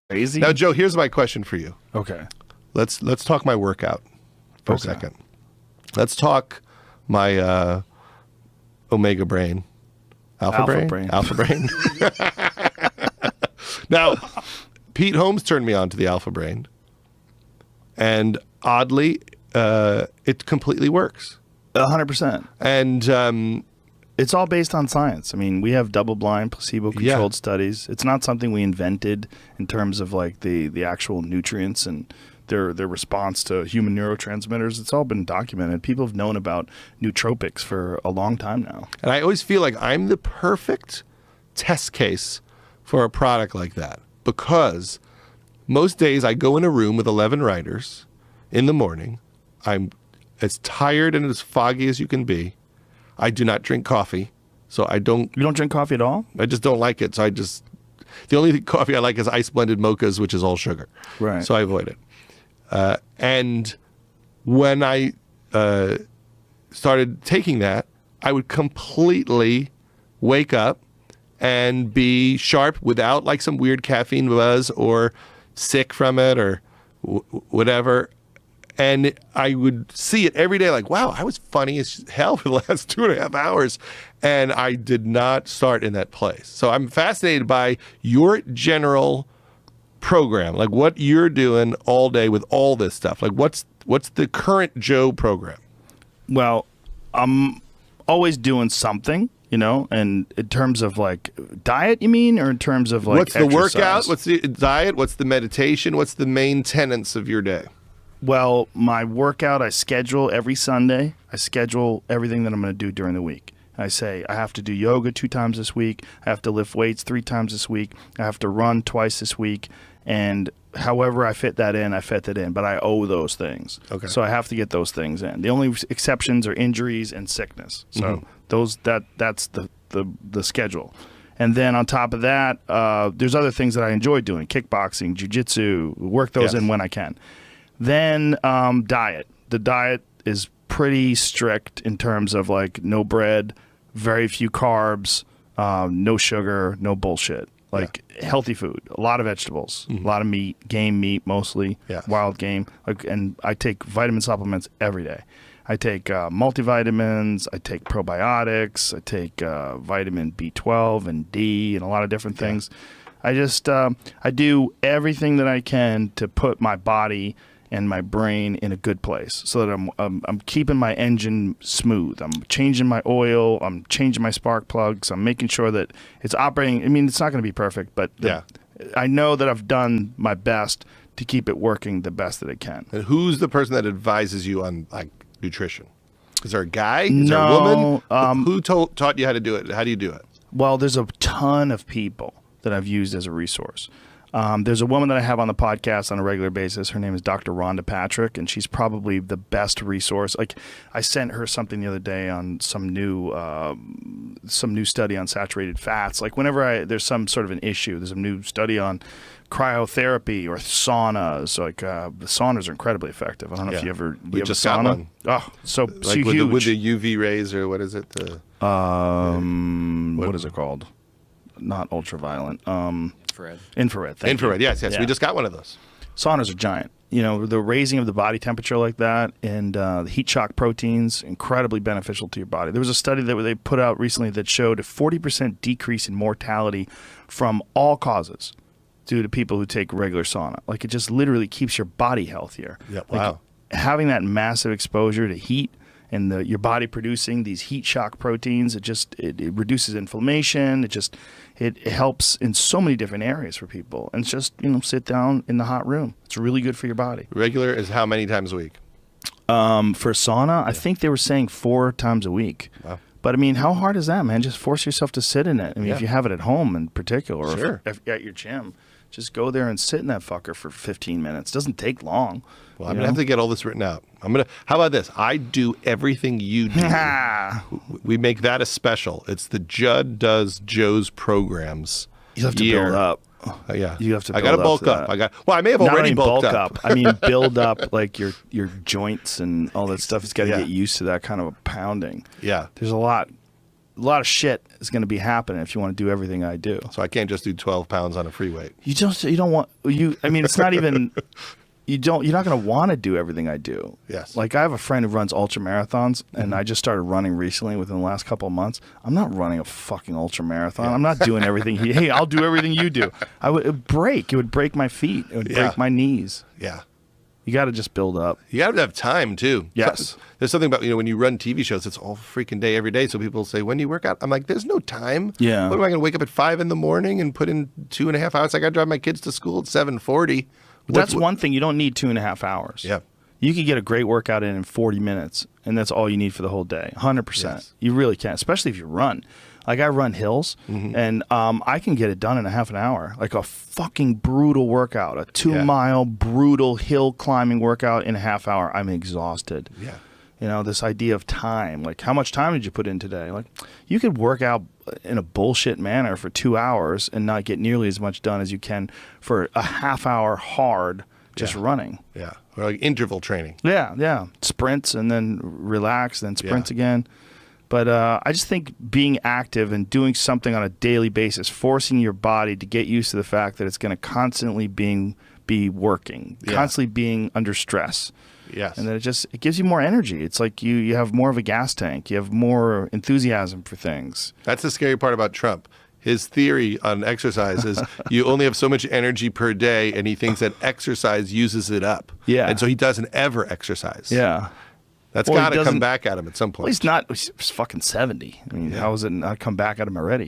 crazy. Now, Joe, here's my question for you. Okay. Let's talk my workout for a second. Let's talk my Omega Brain. Alpha Brain. Now, Pete Holmes turned me on to the Alpha Brain, and oddly, it completely works. 100%. And it's all based on science. I mean, we have double-blind, placebo-controlled studies. It's not something we invented in terms of like the actual nutrients and their response to human neurotransmitters. It's all been documented. People have known about nootropics for a long time now. And I always feel like I'm the perfect test case for a product like that, because most days I go in a room with 11 writers in the morning. I'm as tired and as foggy as you can be. I do not drink coffee, so I don't... You don't drink coffee at all? I just don't like it, so the only coffee I like is ice-blended mochas, which is all sugar. Right. So I avoid it. And when I started taking that, I would completely wake up and be sharp without like some weird caffeine buzz or sick from it or whatever. And I would see it every day like, wow, I was funny as hell for the last 2.5 hours. And I did not start in that place. So I'm fascinated by your general program, like what you're doing all day with all this stuff. Like what's the current Joe program? Well, I'm always doing something, you know, and in terms of like diet, you mean, or in terms of like what's the exercise? workout? What's the diet? What's the meditation? What's the main tenets of your day? Well, my workout, I schedule every Sunday. I schedule everything that I'm going to do during the week. I say I have to do yoga 2 times this week. I have to lift weights 3 times this week. I have to run twice this week. And however I fit that in, I fit that in. But I owe those things. Okay. So I have to get those things in. The only exceptions are injuries and sickness. So that's the schedule. And then on top of that, there's other things that I enjoy doing: kickboxing, jiu-jitsu. Work those in when I can. Then diet. The diet is pretty strict in terms of like no bread, very few carbs, no sugar, no bullshit. Like healthy food, a lot of vegetables, a lot of meat, game meat mostly, wild game. And I take vitamin supplements every day. I take multivitamins, I take probiotics, I take vitamin B12 and D and a lot of different things. I just I do everything that I can to put my body and my brain in a good place, so that I'm keeping my engine smooth. I'm changing my oil. I'm changing my spark plugs. I'm making sure that it's operating. I mean, it's not going to be perfect, but I know that I've done my best to keep it working the best that it can. And who's the person that advises you on like nutrition? Is there a guy? Is there a woman? Who taught you how to do it? How do you do it? Well, there's a ton of people that I've used as a resource. There's a woman that I have on the podcast on a regular basis. Her name is Dr. Rhonda Patrick, and she's probably the best resource. Like, I sent her something the other day on some new study on saturated fats. Like, whenever there's some sort of an issue, there's a new study on cryotherapy or saunas. Like, the saunas are incredibly effective. I don't know if you have a sauna. Got one. Oh, so like huge. With the UV rays, or what is it? What is it called? Not ultraviolet. Infrared. Infrared. Yes. We just got one of those. Saunas are giant. You know, the raising of the body temperature like that, and the heat shock proteins, incredibly beneficial to your body. There was a study that they put out recently that showed a 40% decrease in mortality from all causes due to people who take regular sauna. Like, it just literally keeps your body healthier. Yeah. Like, wow. Having that massive exposure to heat and your body producing these heat shock proteins, it reduces inflammation. It helps in so many different areas for people. And it's just, sit down in the hot room. It's really good for your body. Regular is how many times a week? For sauna, I think they were saying 4 times a week. Wow. But I mean, how hard is that, man? Just force yourself to sit in it. I mean, if you have it at home in particular, or if at your gym, just go there and sit in that fucker for 15 minutes. It doesn't take long. Well, I'm going to have to get all this written out. How about this? I do everything you do. We make that a special. It's the Judd Does Joe's Programs. You have to build up. Yeah. You have to I got to bulk up. I may have already bulked up. I mean, build up like your joints and all that stuff. It's got to get used to that kind of a pounding. Yeah. There's a lot lot of shit is going to be happening if you want to do everything I do. So I can't just do 12 pounds on a free weight. You don't want you. I mean, it's not even. You're not going to want to do everything I do. Yes. Like I have a friend who runs ultra marathons, and I just started running recently within the last couple of months. I'm not running a fucking ultra marathon. I'm not doing everything. Hey, I'll do everything you do. It would break my feet. It would break my knees. Yeah. You got to just build up. You got to have time too. Yes. There's something about, when you run TV shows, it's all freaking day, every day. So people say, when do you work out? I'm like, there's no time. Yeah. What am I going to wake up at 5 a.m. and put in 2.5 hours? I got to drive my kids to school at 7:40. That's one thing. You don't need 2.5 hours. Yeah. You could get a great workout in 40 minutes, and that's all you need for the whole day. 100%. Yes. You really can, especially if you run. Like I run hills, and I can get it done in a half an hour. Like a fucking brutal workout, a 2-mile brutal hill climbing workout in a half hour. I'm exhausted. Yeah. This idea of time. Like, how much time did you put in today? Like, you could work out in a bullshit manner for 2 hours and not get nearly as much done as you can for a half hour hard just running. Yeah. Or like interval training. Yeah. Sprints and then relax, then sprints again. But I just think being active and doing something on a daily basis, forcing your body to get used to the fact that it's going to constantly be working, constantly being under stress. Yes. And then it gives you more energy. It's like you have more of a gas tank. You have more enthusiasm for things. That's the scary part about Trump. His theory on exercise is you only have so much energy per day, and he thinks that exercise uses it up. Yeah. And so he doesn't ever exercise. Yeah. That's Well, got he to come doesn't- back at him at some point. Well, he's fucking 70. I mean, how is it not come back at him already?